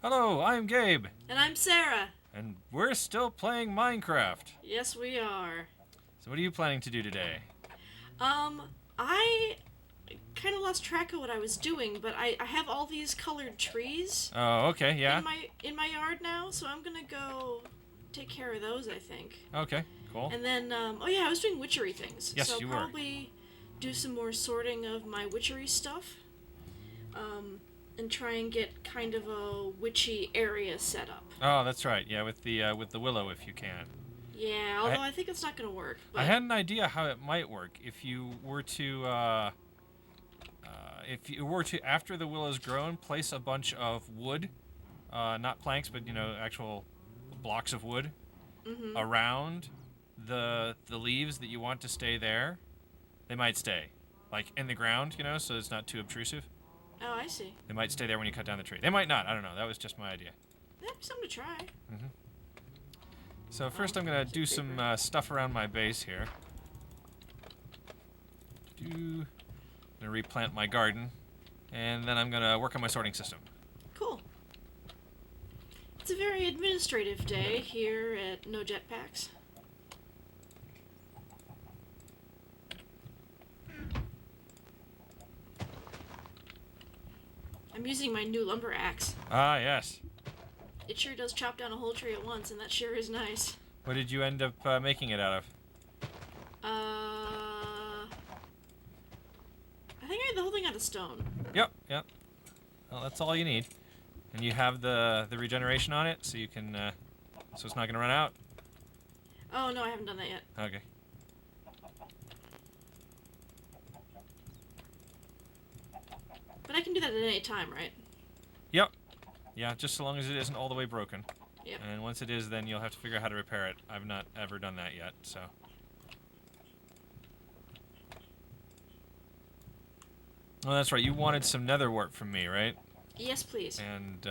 Hello, I'm Gabe, And I'm Sarah. and we're still playing Minecraft. Yes, we are. So what are you planning to do today? Um, I kind of lost track of what I was doing, but I have all these colored trees Oh, okay, yeah. in my yard now, so I'm gonna go take care of those, I think. Okay, cool. And then, oh yeah, I was doing witchery things, so Yes, I'll you were. probably do some more sorting of my witchery stuff. And try and get kind of a witchy area set up. Oh, that's right. Yeah, with the willow if you can. Yeah, I although I think it's not gonna work. I But had an idea how it might work if you were to after the willow's grown, place a bunch of wood, not planks, but actual blocks of wood mm-hmm. around the leaves that you want to stay there. They might stay, like in the ground, so it's not too obtrusive. Oh, I see. They might stay there when you cut down the tree. They might not. I don't know. That was just my idea. That'd be something to try. Mm-hmm. So first I'm going to do some stuff around my base here. I'm going to replant my garden. And then I'm going to work on my sorting system. Cool. It's a very administrative day here at No Jetpacks. I'm using my new lumber axe. Ah, yes. It sure does chop down a whole tree at once, and that sure is nice. What did you end up making it out of? I think I made the whole thing out of stone. Yep. Well, that's all you need. And you have the regeneration on it, so you can, so it's not going to run out? Oh, no, I haven't done that yet. Okay. But I can do that at any time, right? Yep. Yeah, just so long as it isn't all the way broken. Yep. And once it is, then you'll have to figure out how to repair it. I've not ever done that yet, so. Oh, that's right. You wanted some nether wart from me, right? Yes, please. And,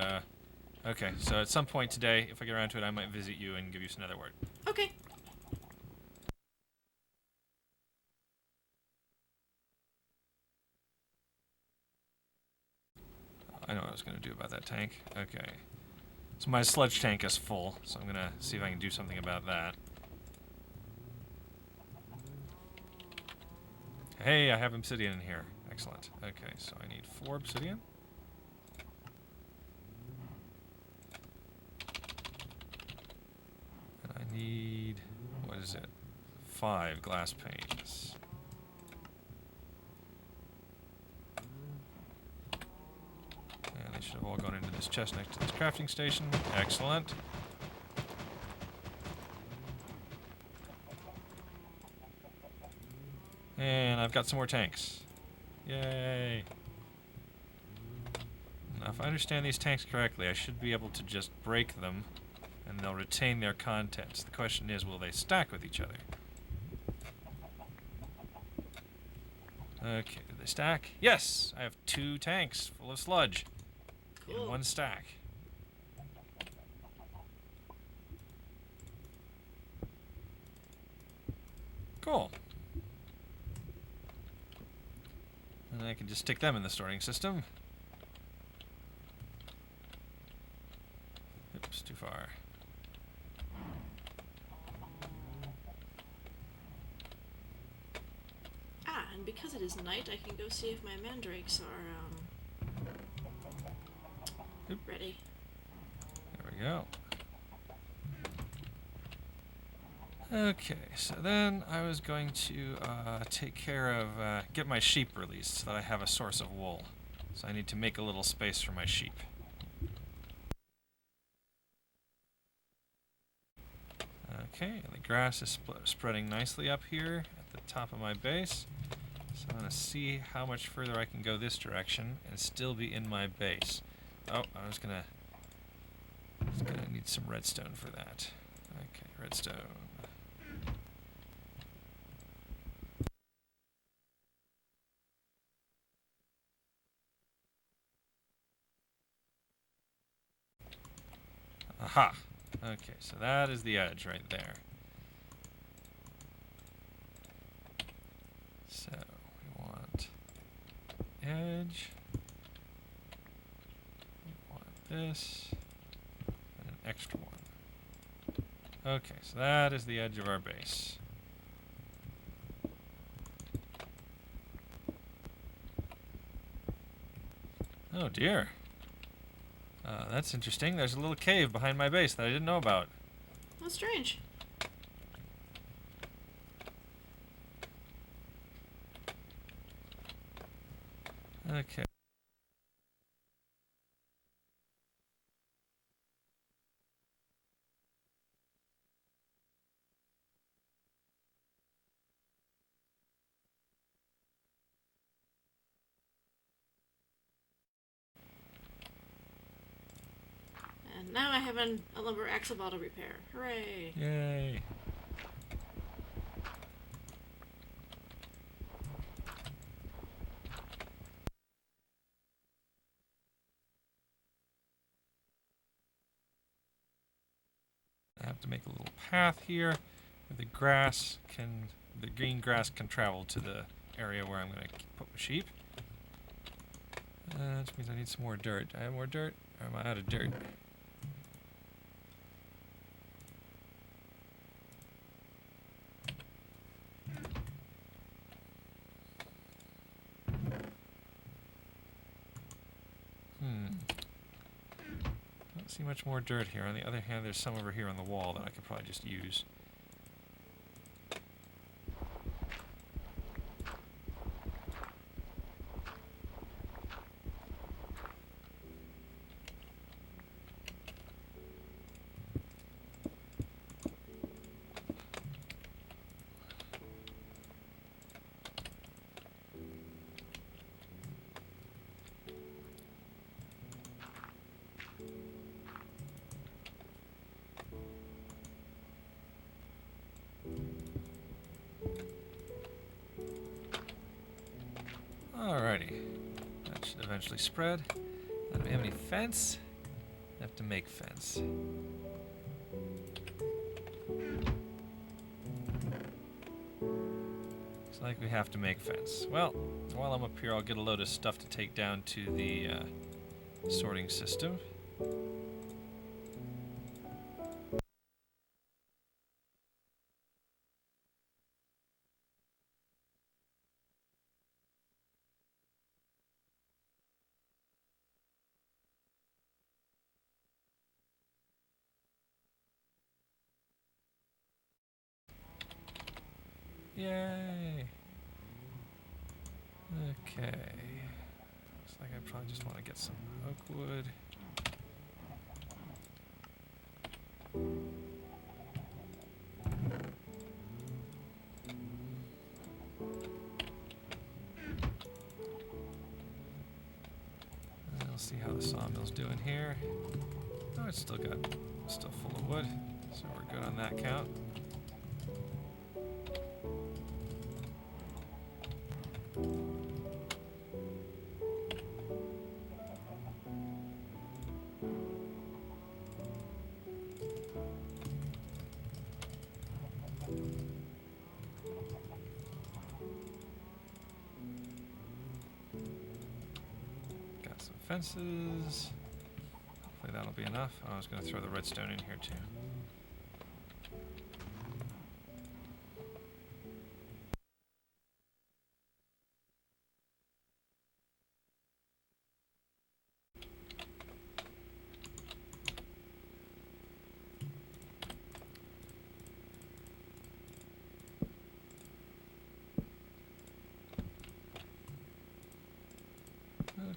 okay. So at some point today, if I get around to it, I might visit you and give you some nether wart. Okay. I know what I was going to do about that tank. Okay. So my sludge tank is full, so I'm going to see if I can do something about that. Hey, I have obsidian in here. Excellent. Okay, so I need 4 obsidian. And I need, what is it? 5 glass panes. And they should have all gone into this chest next to this crafting station. Excellent. And I've got some more tanks. Yay! Now, if I understand these tanks correctly, I should be able to just break them, and they'll retain their contents. The question is, will they stack with each other? Okay, do they stack? Yes! I have 2 tanks full of sludge Cool. in 1 stack. Cool. And I can just stick them in the sorting system. Oops, too far. Ah, and because it is night, I can go see if my mandrakes are, ready. There we go. Okay, so then I was going to take care of, get my sheep released so that I have a source of wool. So I need to make a little space for my sheep. Okay, and the grass is spreading nicely up here at the top of my base. So I'm going to see how much further I can go this direction and still be in my base. Oh, I was going to need some redstone for that. Okay, redstone. Aha! Okay, so that is the edge right there. So, we want edge. We want this. extra one. Okay, so that is the edge of our base. Oh dear. That's interesting. There's a little cave behind my base that I didn't know about. That's strange. Okay. And now I have a lumber axle to repair. Hooray! Yay. I have to make a little path here. The green grass can travel to the area where I'm going to put my sheep. Which means I need some more dirt. Do I have more dirt? Or am I out of dirt? Don't see much more dirt here. On the other hand, there's some over here on the wall that I could probably just use. Alrighty. That should eventually spread. Do we have any fence? I have to make fence. Looks like we have to make fence. Well, while I'm up here, I'll get a load of stuff to take down to the sorting system. Yay! Okay. Looks like I probably just want to get some oak wood. And we'll see how the sawmill's doing here. Oh, it's still full of wood, so we're good on that count. Got some fences. Hopefully that'll be enough. Oh, I was going to throw the redstone in here too.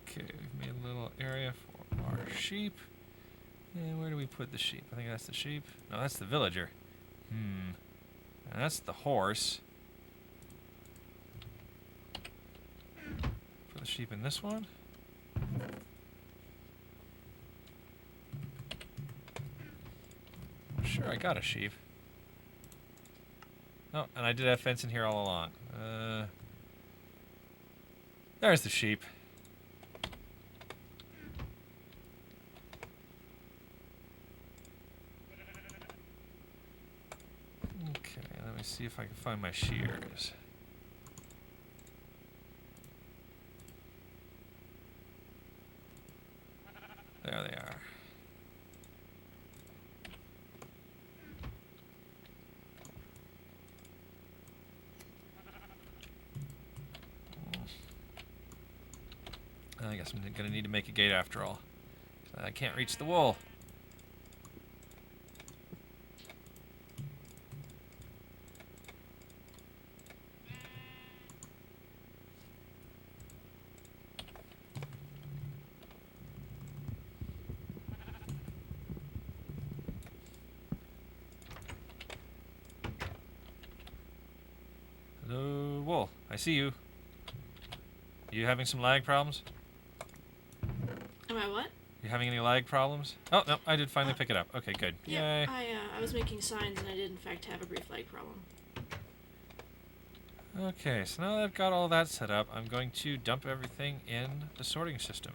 Okay, we've made a little area for our sheep. And where do we put the sheep? I think that's the sheep. No, that's the villager. And that's the horse. Put the sheep in this one. I'm sure I got a sheep. Oh, and I did have fence in here all along. There's the sheep. Okay, let me see if I can find my shears. There they are. guess I'm going to need to make a gate after all. I can't reach the wool. Hello, wool. I see you. Are you having some lag problems? Am I what? You having any lag problems? Oh, no, I did finally pick it up. Okay, good. Yeah, Yay. I was making signs and I did in fact have a brief lag problem. Okay, so now that I've got all that set up, I'm going to dump everything in the sorting system.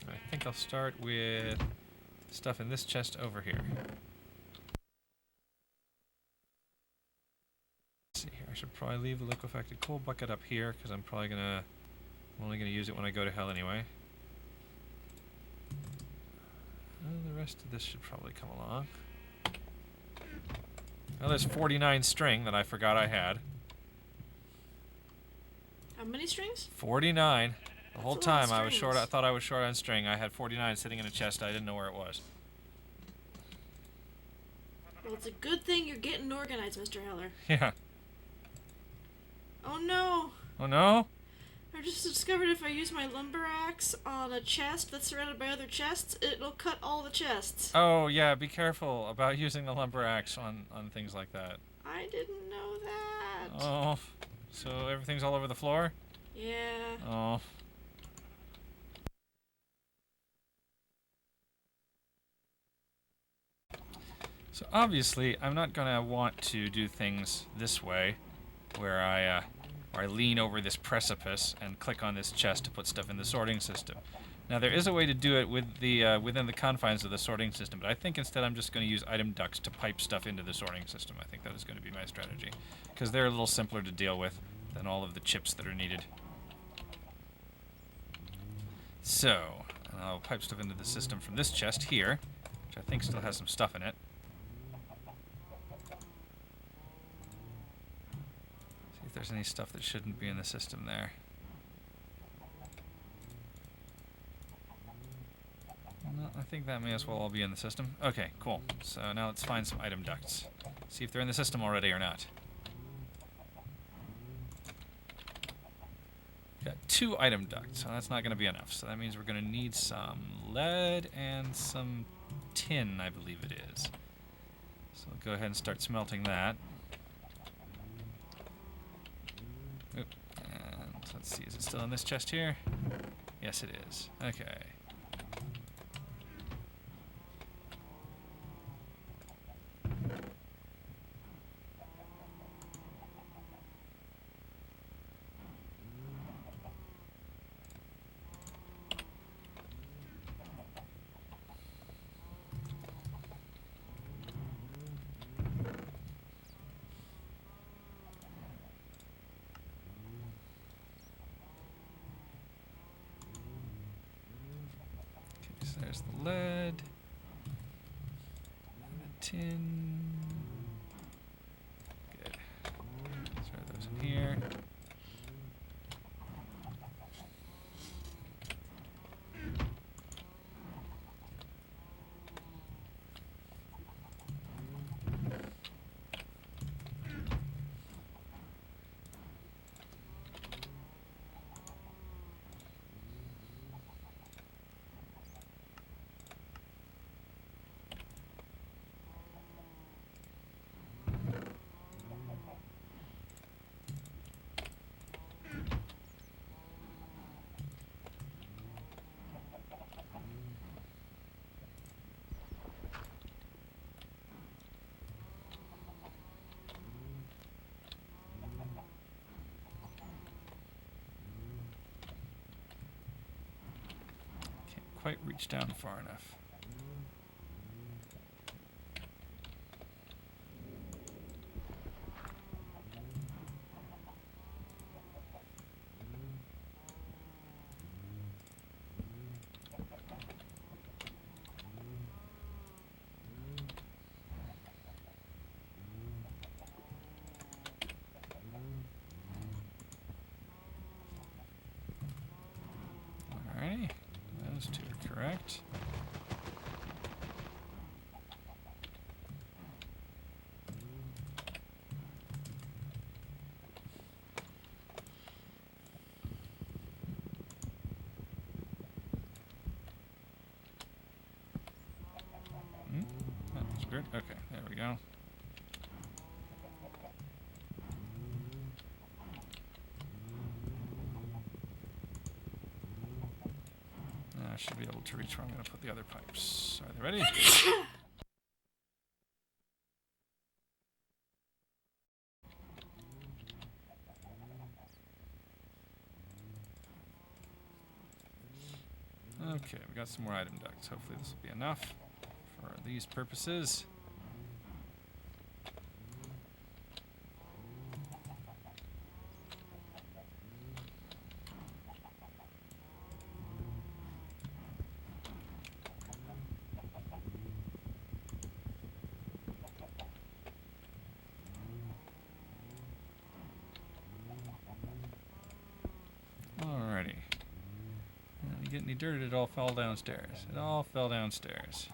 I think I'll start with stuff in this chest over here. Let's see here. I should probably leave the liquefied coal bucket up here because I'm only gonna use it when I go to hell anyway. The rest of this should probably come along. Well, there's 49 string that I forgot I had. How many strings? 49. The whole That's a lot of time I was short. I strings. thought I was short on string. I had 49 sitting in a chest. I didn't know where it was. Well, it's a good thing you're getting organized, Mr. Heller. Yeah. Oh no! Oh no? I just discovered if I use my lumber axe on a chest that's surrounded by other chests, it'll cut all the chests. Oh yeah. Be careful about using the lumber axe on things like that. I didn't know that. Oh. So everything's all over the floor? Yeah. Oh. So obviously, I'm not gonna want to do things this way, where I lean over this precipice and click on this chest to put stuff in the sorting system. Now there is a way to do it with the within the confines of the sorting system, but I think instead I'm just going to use item ducts to pipe stuff into the sorting system. I think that is going to be my strategy, because they're a little simpler to deal with than all of the chips that are needed. So, I'll pipe stuff into the system from this chest here, which I think still has some stuff in it. See if there's any stuff that shouldn't be in the system there. No, I think that may as well all be in the system. Okay, cool. So now let's find some item ducts. See if they're in the system already or not. Got 2 item ducts, so that's not going to be enough. So that means we're going to need some lead and some tin, I believe it is. So we'll go ahead and start smelting that. Oop. And let's see, is it still in this chest here? Yes, it is. Okay. So there's the lead, and the tin. Good. Throw those in here. Quite reach down far enough. correct. That's weird. Okay, there we go. I should be able to reach where I'm going to put the other pipes. Are they ready? Okay, we got some more item ducts. Hopefully this will be enough for these purposes. Alrighty. You get any dirt, it all fell downstairs. It all fell downstairs.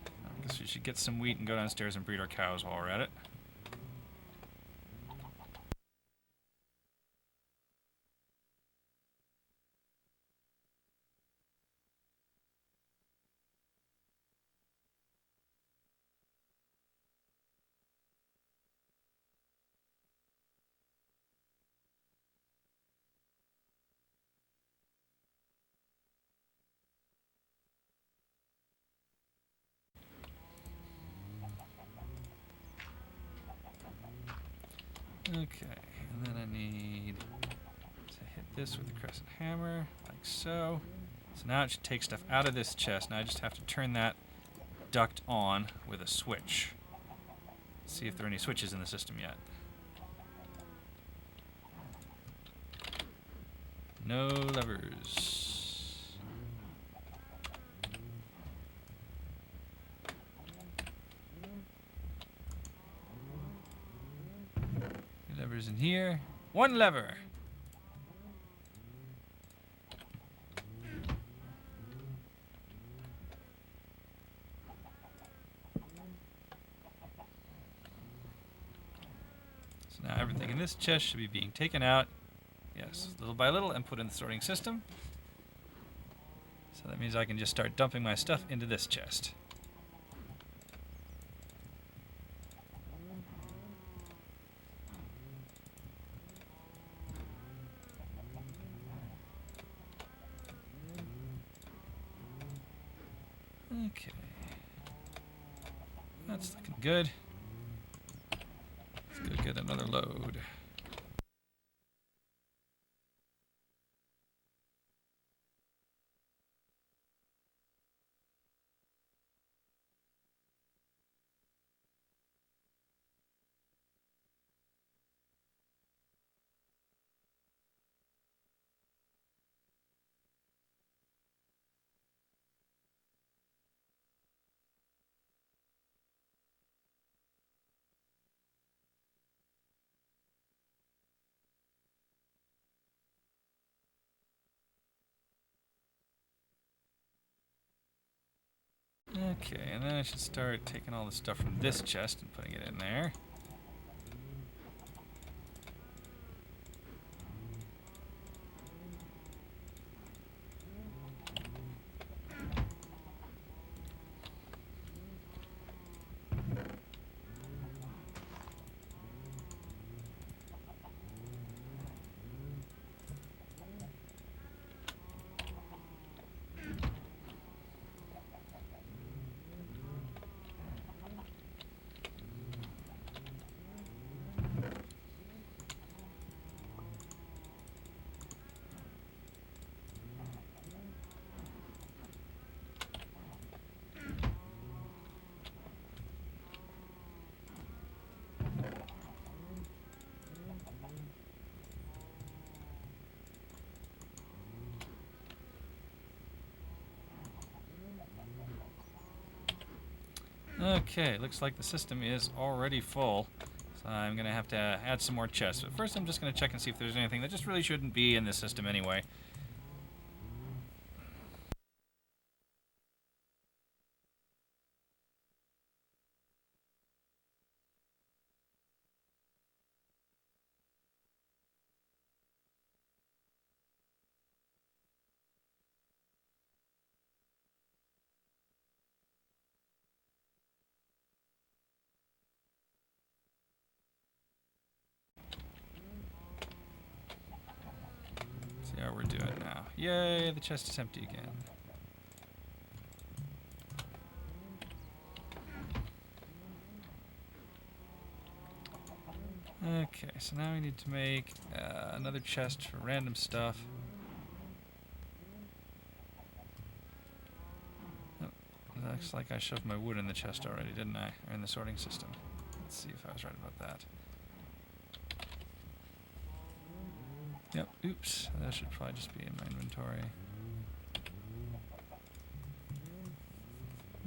I guess we should get some wheat and go downstairs and breed our cows while we're at it. Okay, and then I need to hit this with the crescent hammer, like so. So now it should take stuff out of this chest. Now I just have to turn that duct on with a switch. See if there are any switches in the system yet. No levers. Levers in here. One lever. So now everything in this chest should be being taken out. Yes, little by little and put in the sorting system. So that means I can just start dumping my stuff into this chest. Okay. That's looking good. Let's go get another load. Okay, and then I should start taking all the stuff from this chest and putting it in there. Okay, looks like the system is already full. So I'm going to have to add some more chests. But first I'm just going to check and see if there's anything that just really shouldn't be in this system anyway. Yay, the chest is empty again. Okay, so now we need to make another chest for random stuff. Oh, looks like I shoved my wood in the chest already, didn't I? Or in the sorting system. Let's see if I was right about that. Yep, oops. That should probably just be in my inventory.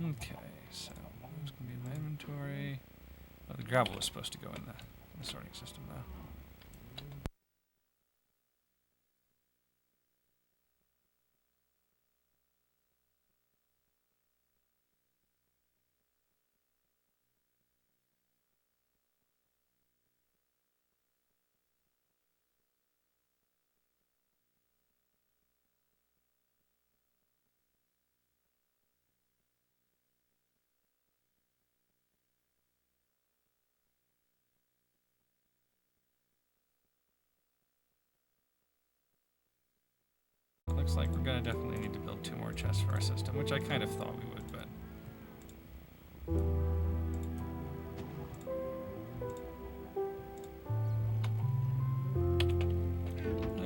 Okay, so what's going to be in my inventory? Oh, the gravel was supposed to go in the sorting system, though. Looks like we're going to definitely need to build 2 more chests for our system, which I kind of thought we would, but...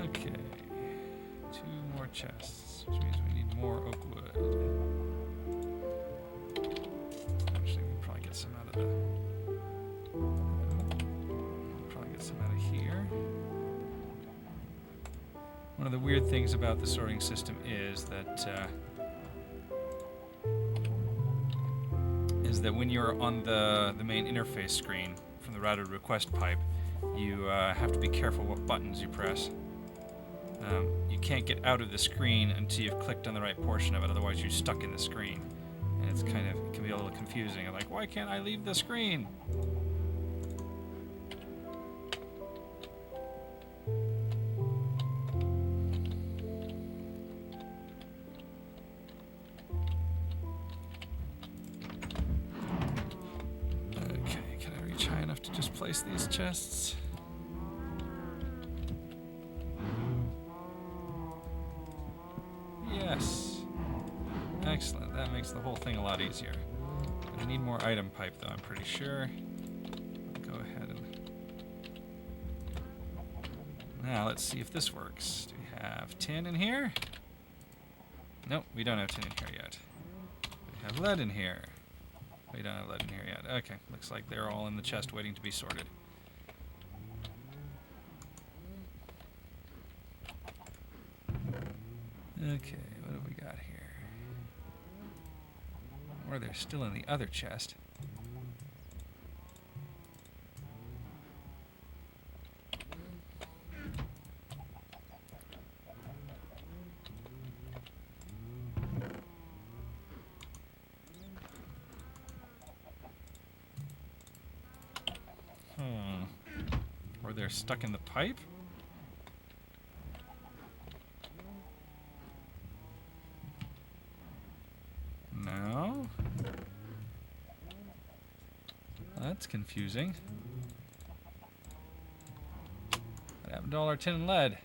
Okay. 2 more chests, which means we need more oak wood. Actually, we'll probably get some out of the... Probably get some out of here. One of the weird things about the sorting system is that when you're on the main interface screen from the routed request pipe, you have to be careful what buttons you press. You can't get out of the screen until you've clicked on the right portion of it, otherwise you're stuck in the screen. And it can be a little confusing. I'm like, why can't I leave the screen? Place these chests. Yes. Excellent. That makes the whole thing a lot easier. I need more item pipe though, I'm pretty sure. Go ahead and... Now let's see if this works. Do we have tin in here? Nope, we don't have tin in here yet. We have lead in here. We don't have lead in here yet. Okay, looks like they're all in the chest waiting to be sorted. Okay, what have we got here? Or they're still in the other chest. Or they're stuck in the pipe? No. That's confusing. What happened to all our tin and lead?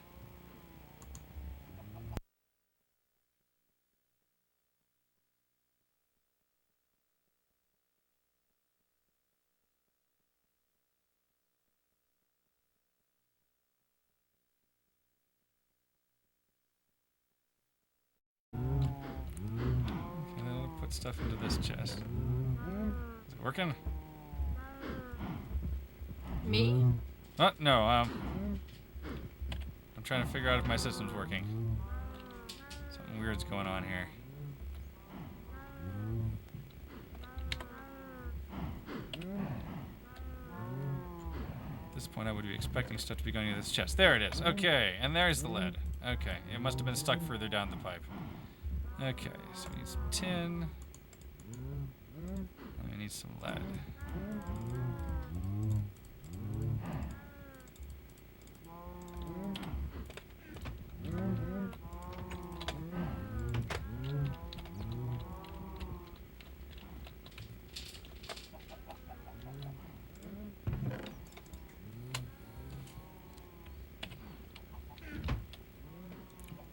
Put stuff into this chest. Is it working? Me? Oh, no, I'm trying to figure out if my system's working. Something weird's going on here. At this point, I would be expecting stuff to be going into this chest. There it is. Okay, and there's the lead. Okay, it must have been stuck further down the pipe. Okay, so we need some tin. And we need some lead.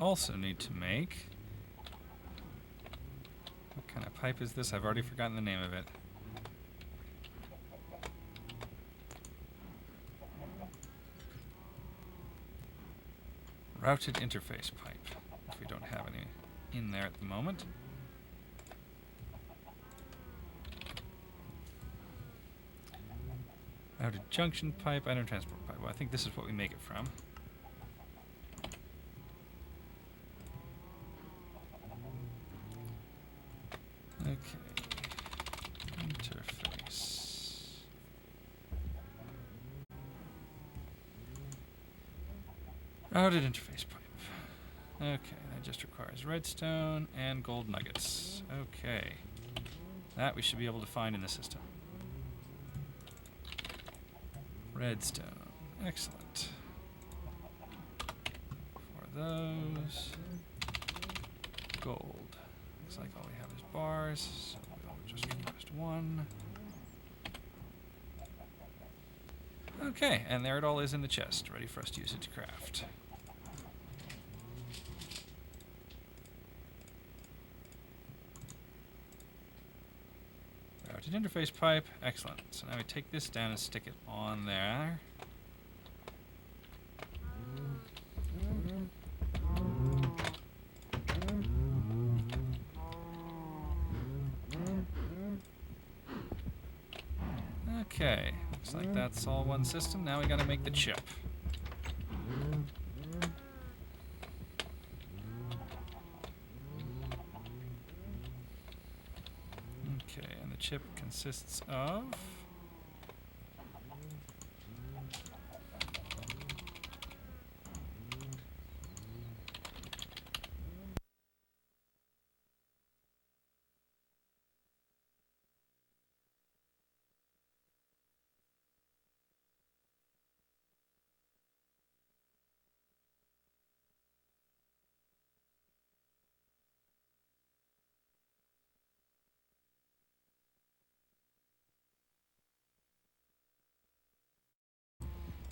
also need to make... What kind of pipe is this? I've already forgotten the name of it. Routed interface pipe, if we don't have any in there at the moment. Routed junction pipe, item transport pipe. Well, I think this is what we make it from. Okay. Interface. Routed interface pipe. Okay, that just requires redstone and gold nuggets. Okay. That we should be able to find in the system. Redstone. Excellent. For those. Gold. Looks like all we have is bars, so we'll just request one. Okay, and there it all is in the chest, ready for us to use it to craft. Routed interface pipe, excellent. So now we take this down and stick it on there. Okay, looks like that's all one system. Now we gotta make the chip. Okay, and the chip consists of...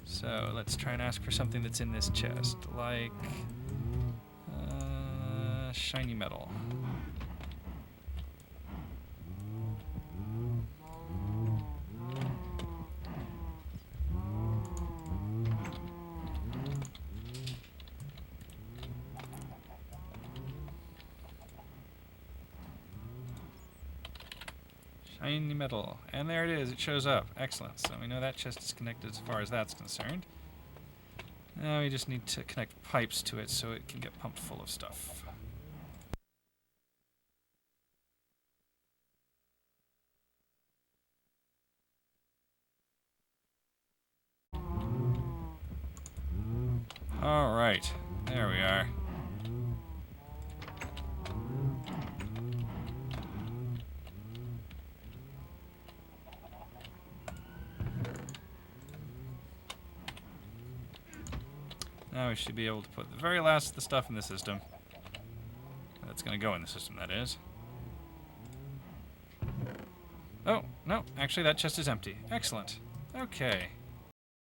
So let's try and ask for something that's in this chest, like shiny metal. Shiny metal. And there it is, it shows up. Excellent. So we know that chest is connected as far as that's concerned. Now we just need to connect pipes to it so it can get pumped full of stuff. Alright, there we are. Now we should be able to put the very last of the stuff in the system. That's going to go in the system, that is. Oh, no, actually that chest is empty. Excellent. Okay.